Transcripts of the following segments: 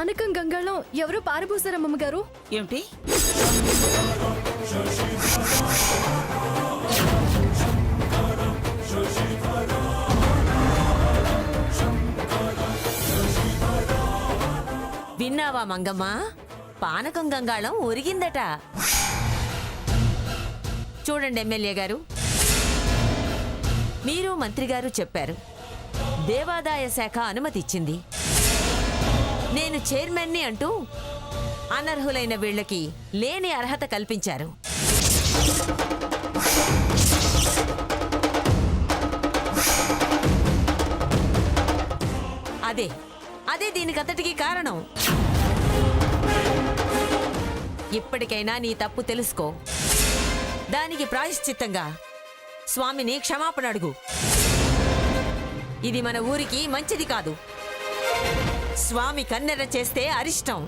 పానకం గంగాళం ఎవరో పారబోసారమ్మమ్మ గారు. ఏమిటి? విన్నావా మంగమ్మ? పానకం గంగాళం ఒరిగిందట. చూడండి ఎమ్మెల్యే గారు, మీరు మంత్రి గారు చెప్పారు, దేవాదాయ శాఖ అనుమతి ఇచ్చింది. నేను చైర్మన్ని అంటూ అనర్హులైన వీళ్ళకి లేని అర్హత కల్పించారు. అదే అదే దీనికంతటికీ కారణం. ఇప్పటికైనా నీ తప్పు తెలుసుకో. దానికి ప్రాయశ్చిత్తంగా స్వామిని క్షమాపణ అడుగు. ఇది మన ఊరికి మంచిది కాదు. స్వామి కన్నెర చేస్తే అరిష్టం.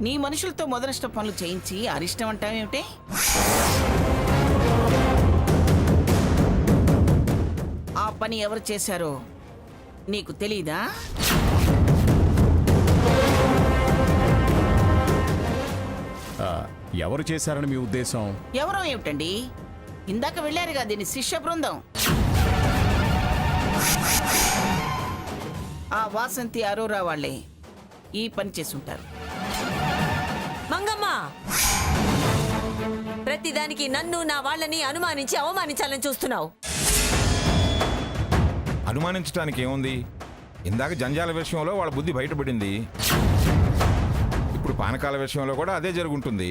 నీ మనుషులతో మొదలష్ట పనులు చేయించి అరిష్టం అంటావేమిటే? ఆ పని ఎవరు చేశారో నీకు తెలీదా? ఎవరు చేశారని మీ ఉద్దేశం? ఎవరో ఏమిటండి, ఇందాక వెళ్ళారుగా దీని శిష్య బృందం. ఆ వాసంతి అరోరా వాళ్ళే ఈ పని చేసుంటారు. మంగమ్మ, ప్రతిదానికి నన్ను నా వాళ్ళని అనుమానించి అవమానించాలని చూస్తున్నావు. అనుమానించడానికి ఏముంది? ఇందాక జంజాల విషయంలో వాళ్ళ బుద్ధి బయటపడింది. ఇప్పుడు పానకాల విషయంలో కూడా అదే జరుగుంటుంది.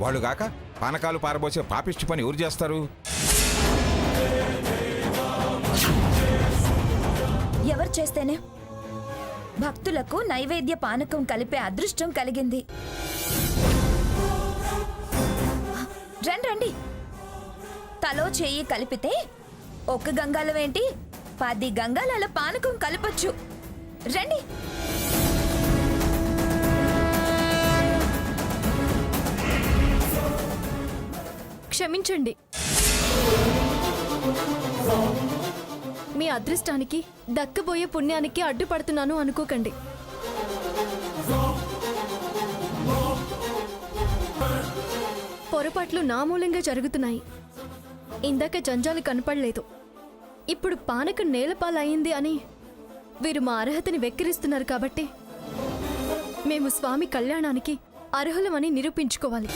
వాళ్ళు కాక పానకాలు పారబోసే పాపిష్టి పని ఎవరు చేస్తారు? ఎవరు చేస్తేనే భక్తులకు నైవేద్య పానకం కలిపే అదృష్టం కలిగింది. రండి, తలో చెయ్యి కలిపితే ఒక్క గంగాళమేంటి 10 గంగాళాల పానకం కలపచ్చు. రండి. క్షమించండి. మీ అదృష్టానికి దక్కబోయే పుణ్యానికి అడ్డుపడుతున్నాను అనుకోకండి. పొరపాట్లు నా మూలంగా జరుగుతున్నాయి. ఇందాక జంజాలు కనపడలేదు. ఇప్పుడు పానకం నేలపాలయ్యింది అని వీరు మా అర్హతని వెక్కిరిస్తున్నారు. కాబట్టి మేము స్వామి కళ్యాణానికి అర్హులమని నిరూపించుకోవాలి.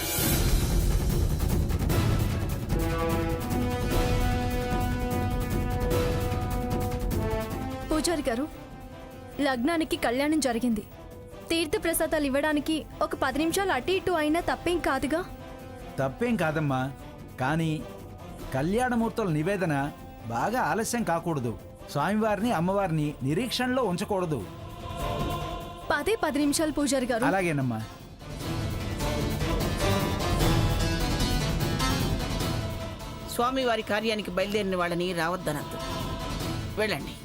పూజారి గారు, లగ్నానికి కళ్యాణం జరిగింది. తీర్థ ప్రసాదాలు ఇవ్వడానికి ఒక 10 నిమిషాలు అటు ఇటు అయినా తప్పేం కాదుగా? తప్పేం కాదమ్మా, కానీ కళ్యాణమూర్తుల నివేదన బాగా ఆలస్యం కాకూడదు. స్వామివారిని అమ్మవారిని నిరీక్షణలో ఉంచకూడదు. 10 నిమిషాలు పూజారి గారు. అలాగేనమ్మా. స్వామివారి కార్యానికి బయలుదేరిన వాళ్ళని రావద్దనద్దు. వెళ్ళండి.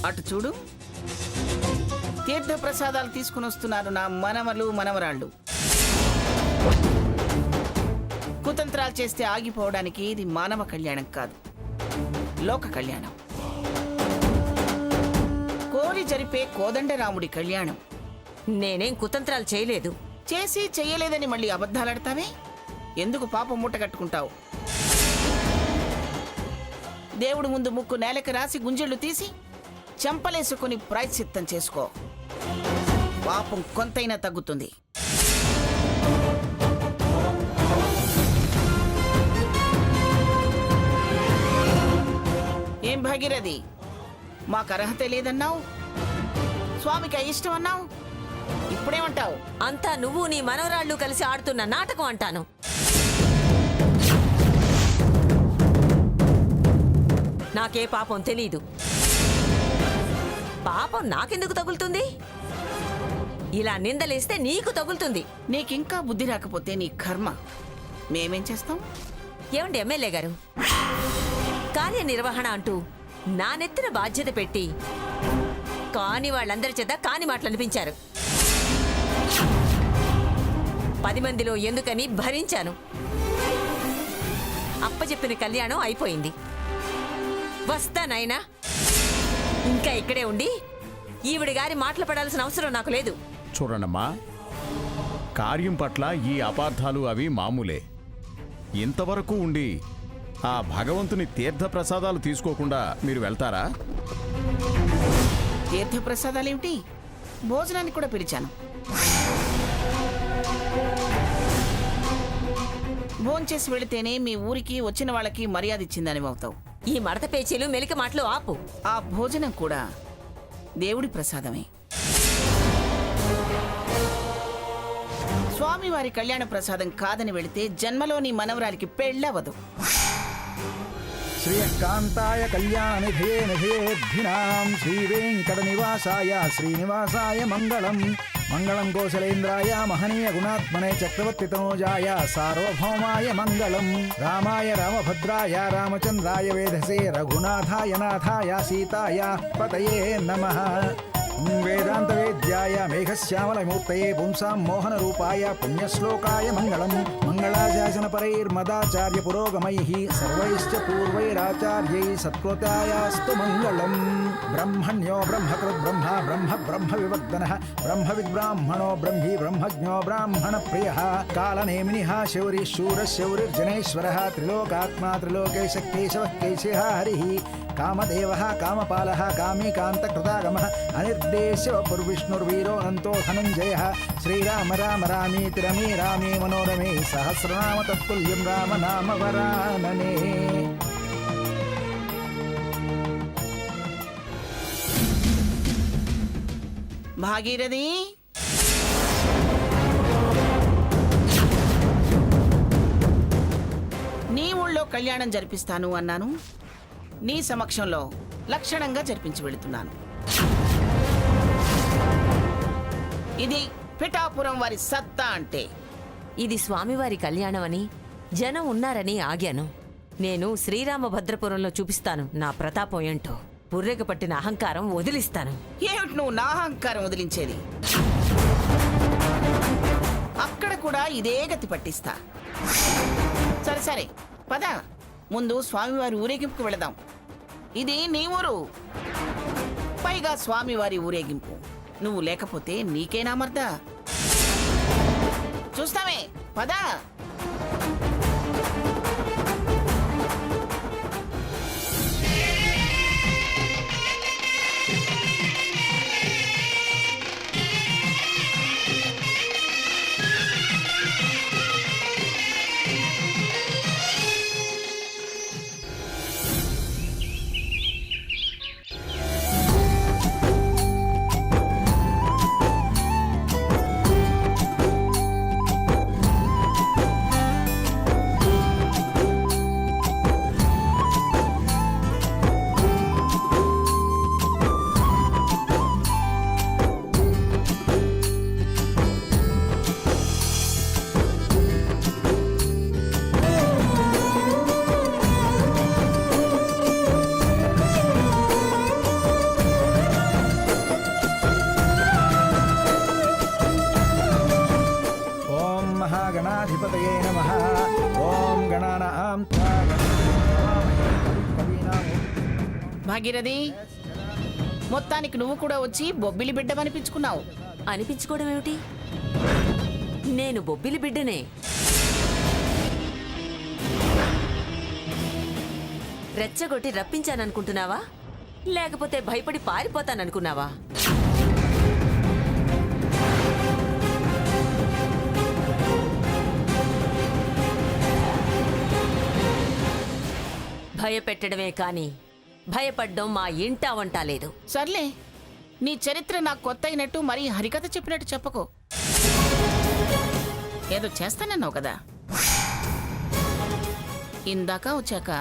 అటు చూడు, తీర్థ ప్రసాదాలు తీసుకుని వస్తున్నారు నా మనవలు మనవరాళ్ళు. కుతంత్రాలు చేస్తే ఆగిపోవడానికి ఇది మానవ కళ్యాణం కాదు, లోక కళ్యాణం. కోరి జరిపే కోదండరాముడి కళ్యాణం. నేనేం కుతంత్రాలు చేయలేదు. చేసి చెయ్యలేదని మళ్ళీ అబద్ధాలాడతావే? ఎందుకు పాపం మూట కట్టుకుంటావు? దేవుడు ముందు ముక్కు నేలకు రాసి గుంజెళ్ళు తీసి చెంపలేసుకుని ప్రాయశ్చిత్తం చేసుకో. పాపం కొంతైనా తగ్గుతుంది. ఏం భాగీరథి, మాకు అర్హత లేదన్నావు, స్వామికి అయిష్టం అన్నావు, ఇప్పుడేమంటావు? అంతా నువ్వు నీ మనవరాళ్ళు కలిసి ఆడుతున్న నాటకం అంటాను. నాకే పాపం తెలీదు. పాపం నాకెందుకు తగులుతుంది? ఇలా నిందలేస్తే నీకు తగులుతుంది. నీకింకా బుద్ధి రాకపోతే నీ కర్మ. మేమేం చేస్తాం? ఏమండి ఎమ్మెల్యే గారు, కార్యనిర్వహణ అంటూ నా నెత్తిన బాధ్యత పెట్టి కాని వాళ్ళందరి చేత కాని మాటలు అనిపించారు. 10 మందిలో ఎందుకని భరించాను. అప్పచెప్పిన కళ్యాణం అయిపోయింది. వస్తానైనా ఇంకా ఇక్కడే ఉండి ఈవిడి గారి మాటలు పడాల్సిన అవసరం నాకు లేదు. చూడండమ్మా, కార్యం పట్ల ఈ అపార్థాలు అవి మామూలే. ఇంతవరకు ఉండి ఆ భగవంతుని తీర్థ ప్రసాదాలు తీసుకోకుండా మీరు వెళ్తారా? తీర్థప్రసాదాలేమిటి, భోజనానికి కూడా పిలిచాను. భోంచేసి వెళితేనే మీ ఊరికి వచ్చిన వాళ్ళకి మర్యాద ఇచ్చిందని అవుతావు. ఈ మడత పేచీలు మెలిక మాటలు ఆపు. ఆ భోజనం కూడా దేవుడి ప్రసాదమే. స్వామివారి కళ్యాణ ప్రసాదం కాదని వెళితే జన్మలోని మనవరాలికి పెళ్ళవదు. శ్రీకాంతాయ కళ్యాణనిధయే నిధయేద్ధినాం శ్రీ వెంకట నివాసాయ శ్రీనివాసాయ మంగళం. మంగళం కోసలేంద్రాయ మహనీయ గుణాత్మనే చక్రవర్తి తనూజాయ సార్వభౌమాయ మంగళం. రామాయ రామభద్రాయ రామచంద్రాయ వేధసే రఘునాథాయ నాథాయ సీతాయ పతయే నమః. వేదాంత వేద్యాయ మేఘశ్యామలమూర్తయే పుంసాం మోహన రూపాయ పుణ్యశ్లోకాయ మంగళం. మంగళాశాసన పరైర్మదాచార్య పురోగమైః సర్వైశ్చ పూర్వైరాచార్యై సత్కృతాయాస్తు మంగళం. బ్రహ్మణ్యో బ్రహ్మకృత్ బ్రహ్మ బ్రహ్మ బ్రహ్మ వివర్ధనః బ్రహ్మ విద్బ్రాహ్మణో బ్రహ్మీ బ్రహ్మజ్ఞో బ్రాహ్మణ ప్రియః. కాలనేమినిః శౌరి శూర శౌరిర్జనేశ్వరః త్రిలోకాత్మా త్రిలోకేశ కేశవః కేశిః హరిః. కామదేవః కామపాలః కామీకాంతకృతాగమః అనిర్దేశ్య పుర్విష్ణుర్వీరోనంతో ధనంజయః. శ్రీరామ రామ రామీతి రమే రామే మనోరమే సహస్రనామ తత్తుల్యం రామ నామ వరాననే. భాగీరథి, నీ ఊళ్ళో కళ్యాణం జరిపిస్తాను అన్నాను. నీ సమక్షంలో లక్షణంగా జరిపించి వెళుతున్నాను. ఇది పిఠాపురం వారి సత్తా అంటే. ఇది స్వామివారి కళ్యాణం అని జనం ఉన్నారని ఆగాను. నేను శ్రీరామభద్రపురంలో చూపిస్తాను నా ప్రతాపం ఏంటో. పుర్రెగ పట్టిన అహంకారం వదిలిస్తాను. ఏమిటి నువ్వు నా అహంకారం వదిలించేది? అక్కడ కూడా ఇదే గతి పట్టిస్తా. సరే సరే పద, ముందు స్వామివారి ఊరేగింపుకు వెళదాం. ఇది నీ ఊరు, పైగా స్వామివారి ఊరేగింపు. నువ్వు లేకపోతే నీకేనా మర్దా? చూస్తామే, పద. గణాధిపతయే నమః. ఓం గణానాం భాగీరథి, మొత్తానికి నువ్వు కూడా వచ్చి బొబ్బిలి బిడ్డమనిపించుకున్నావు. అనిపించుకోవడం ఏమిటి? నేను బొబ్బిలి బిడ్డనే. రెచ్చగొట్టి రప్పించాననుకుంటున్నావా? లేకపోతే భయపడి పారిపోతాననుకున్నావా? భయపెట్టడమే కాని భయపడ్డం మా ఇంటా వంట లేదు. సర్లే, నీ చరిత్ర నాకు కొత్త అయినట్టు మరీ హరికథ చెప్పినట్టు చెప్పకో. ఏదో చేస్తానన్నావు కదా, ఇందాక వచ్చాక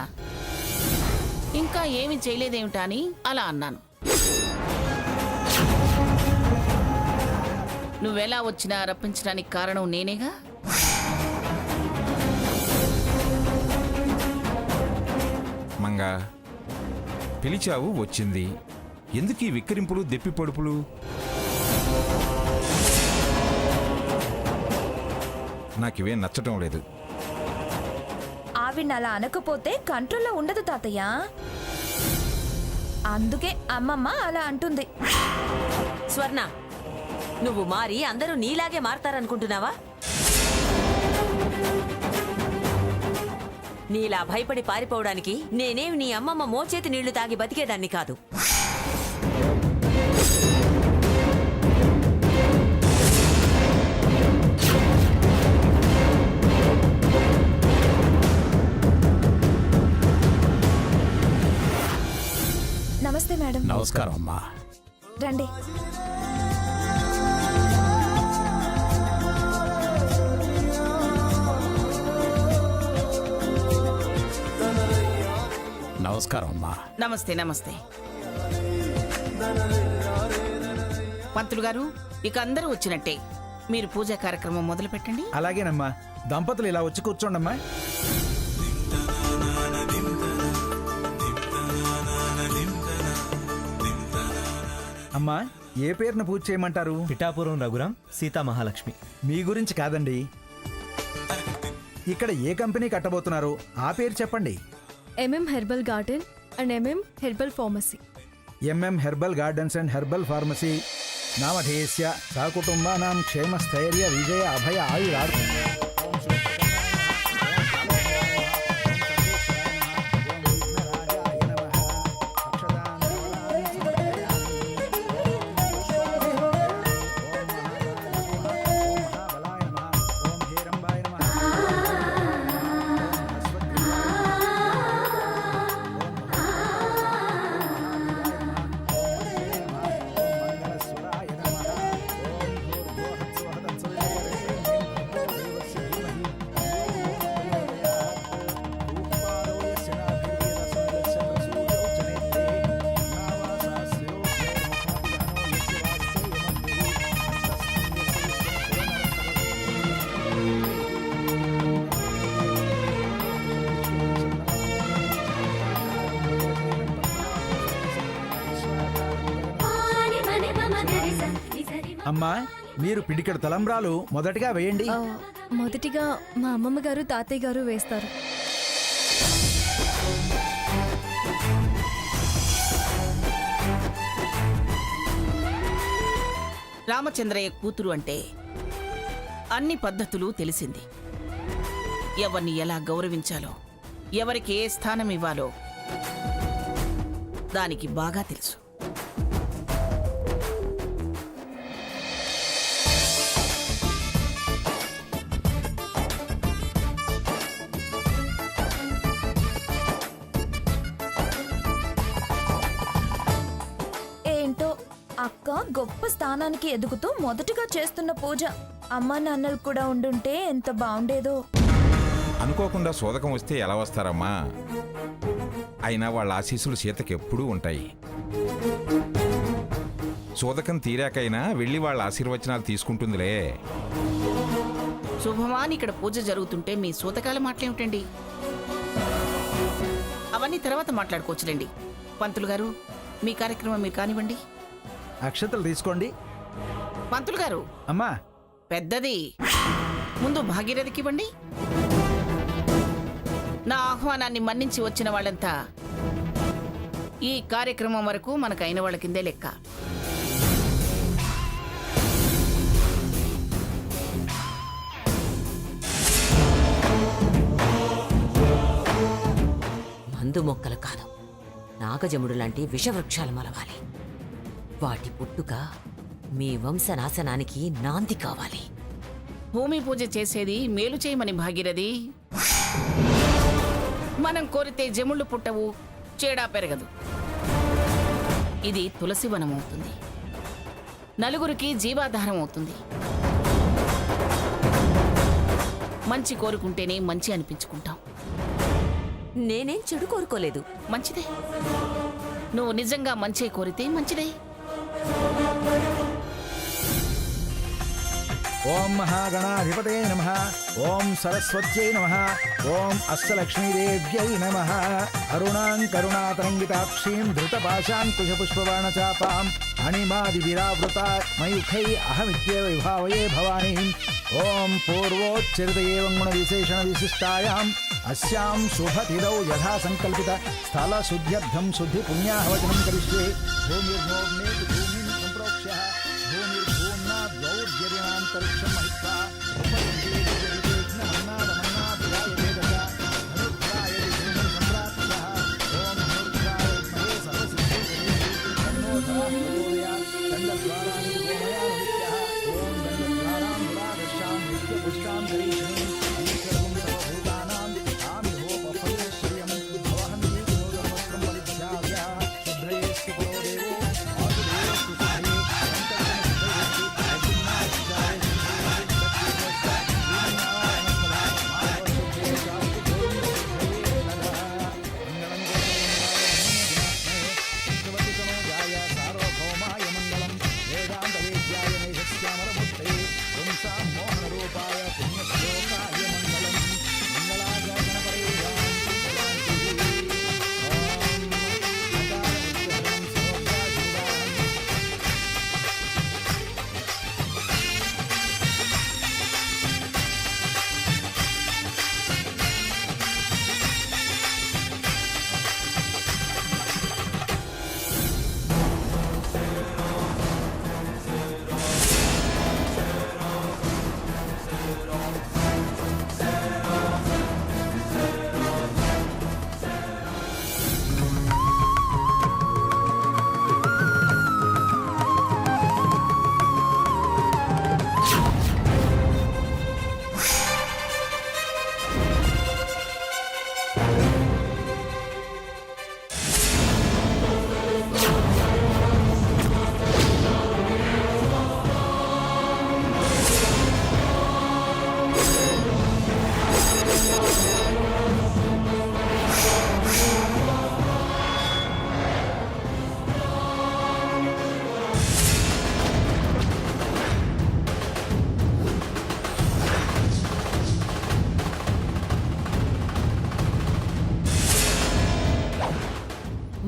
ఇంకా ఏమి చేయలేదేమిటా అని అలా అన్నాను. నువ్వెలా వచ్చినా రప్పించడానికి కారణం నేనేగా. మంగా, పిలిచావు, వచ్చింది. ఎందుకు ఈ విక్కిరింపులు, దెప్పి పొడుపులు? నాకివేం నచ్చటం లేదు. ఆవిడ అలా అనకపోతే కంట్రోల్లో ఉండదు తాతయ్య. అందుకే అమ్మమ్మ అలా అంటుంది. స్వర్ణ, నువ్వు మారి అందరూ నీలాగే మారతారనుకుంటున్నావా? నీలా భయపడి పారిపోవడానికి నేనేమి నీ అమ్మమ్మ మోచేతి నీళ్లు తాగి బతికేదాన్ని కాదు. నమస్తే మేడం. నమస్కారం అమ్మా. రండి. నమస్కారం అమ్మా. నమస్తే. నమస్తే పంతులు గారు, ఇక అందరూ వచ్చినట్టే. మీరు పూజా కార్యక్రమం మొదలు పెట్టండి. అలాగేనమ్మా. దంపతులు ఇలా వచ్చి కూర్చోండమ్మా. అమ్మా, ఏ పేరున పూజ చేయమంటారు? పిఠాపురం రఘురాం, సీతా మహాలక్ష్మి. మీ గురించి కాదండి, ఇక్కడ ఏ కంపెనీ కట్టబోతున్నారు ఆ పేరు చెప్పండి. MM herbal garden and MM herbal pharmacy. MM herbal gardens and herbal pharmacy నామధేయస్య సకుటుంబానాం క్షేమస్థైర్య విజయ అభయ ఆయురార్థం. అమ్మా, మీరు పిడికెడు తలంబ్రాలు మొదటగా వేయండి. మొదటిగా మా అమ్మమ్మ గారు తాతయ్య గారు వేస్తారు. రామచంద్రయ్య కూతురు అంటే అన్ని పద్ధతులు తెలిసింది. ఎవరిని ఎలా గౌరవించాలో, ఎవరికి ఏ స్థానం ఇవ్వాలో దానికి బాగా తెలుసు. ఏంటో అక్క గొప్ప స్థానానికి ఎదుగుతూ మొదటగా చేస్తున్న పూజ. అమ్మా నాన్నలు కూడా ఉండుంటే ఎంత బాగుండేదో. అనుకోకుండా సోదకం వస్తే ఎలా వస్తారమ్మా? అయినా వాళ్ళ ఆశీస్సులు సీతకి ఎప్పుడూ ఉంటాయి. సోదకం తీరాకైనా వెళ్ళి వాళ్ళ ఆశీర్వచనాలు తీసుకుంటుందిలే. శుభమాని ఇక్కడ పూజ జరుగుతుంటే మీ సూతకాల మాటలేమిటండి? అవన్నీ తర్వాత మాట్లాడుకోవచ్చులేండి. పంతులు గారు, మీ కార్యక్రమం మీరు కానివ్వండి. అక్షతలు తీసుకోండి. పంతులు గారు, అమ్మా, పెద్దది ముందు భాగీరథికి ఇవ్వండి. నా ఆహ్వానాన్ని మన్నించి వచ్చిన వాళ్ళంతా ఈ కార్యక్రమం వరకు మనకు అయిన వాళ్ళ కిందే లెక్క. మందు మొక్కలు కాదు, నాగజముడు లాంటి విషవృక్షాలు మొలవాలి. వాటి పుట్టుక మీ వంశనాశనానికి నాంది కావాలి. భూమి పూజ చేసేది మేలు చేయమని భాగీరథి. మనం కోరితే జముళ్ళు పుట్టవు, చేడా పెరగదు. ఇది తులసి వనం అవుతుంది, నలుగురికి జీవాధారం అవుతుంది. మంచి కోరుకుంటేనే మంచి అనిపించుకుంటాం. నేనేం చెడు కోరుకోలేదు. మంచిదే, నువ్వు నిజంగా మంచి కోరితే మంచిదే. ఓం మహాగణాధిపతే నమః. ఓం సరస్వత్యై నమః. ఓం అష్టలక్ష్మీదేవ్యై నమః. అరుణాం కరుణాతరంగితాక్షీం ధృతపాశాంకుశపుష్పబాణచాపాం అణిమాదివిరావృతా మయూఖై అహమిత్యేవ విభావయే భవానీం. ఓం పూర్వోచ్చరితయేవం గుణవిశేషణ విశిష్టాయాం అస్యాం శుభతిథౌ యథా సంకల్పిత స్థల శుద్ధ్యర్థం శుద్ధి పుణ్యాహవచనం కరిష్యే. భూమిర్భూమ్నేతి భూమిం సంప్రోక్ష్య భూమిర్భూమ్నాద్వౌర్జరిణాంతరిక్షం మహిత్వా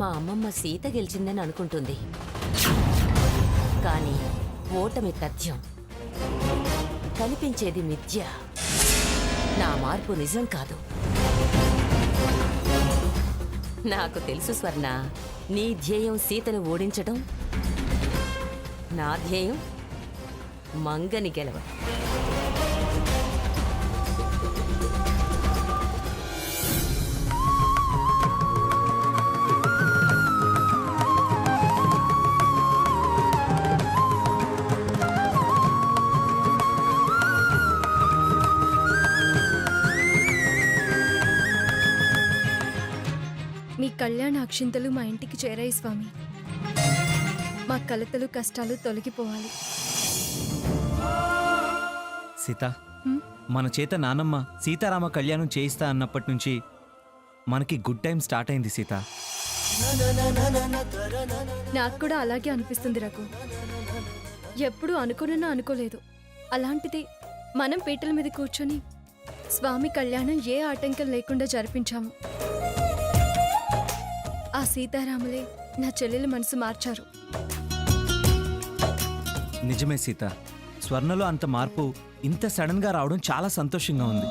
మా అమ్మమ్మ సీత గెలిచిందని అనుకుంటుంది, కానీ ఓటమి తథ్యం, కనిపించేది మిథ్య. నా మార్పు నిజం కాదు. నాకు తెలుసు స్వర్ణ, నీ ధ్యేయం సీతను ఓడించడం, నా ధ్యేయం మంగని గెలవడం. మీ కళ్యాణ అక్షింతలు మా ఇంటికి చేరాయి స్వామి. మా కలతలు కష్టాలు తొలగిపోవాలి. సీత, మన చేత నానమ్మ సీతారామ కళ్యాణం చేయిస్తా అన్నప్పటి నుంచి మనకి గుడ్ టైం స్టార్ట్ అయింది సీత. నాకు కూడా అలాగే అనిపిస్తుంది రఘు. ఎప్పుడు అనుకోలేదు. అలాంటిది మనం పీటల మీద కూర్చొని స్వామి కళ్యాణం ఏ ఆటంకం లేకుండా జరిపించాము. ఆ సీతారాములే నా చెల్లెల మనసు మార్చారు. నిజమే సీత, స్వర్ణలో అంత మార్పు ఇంత సడన్ గా రావడం చాలా సంతోషంగా ఉంది.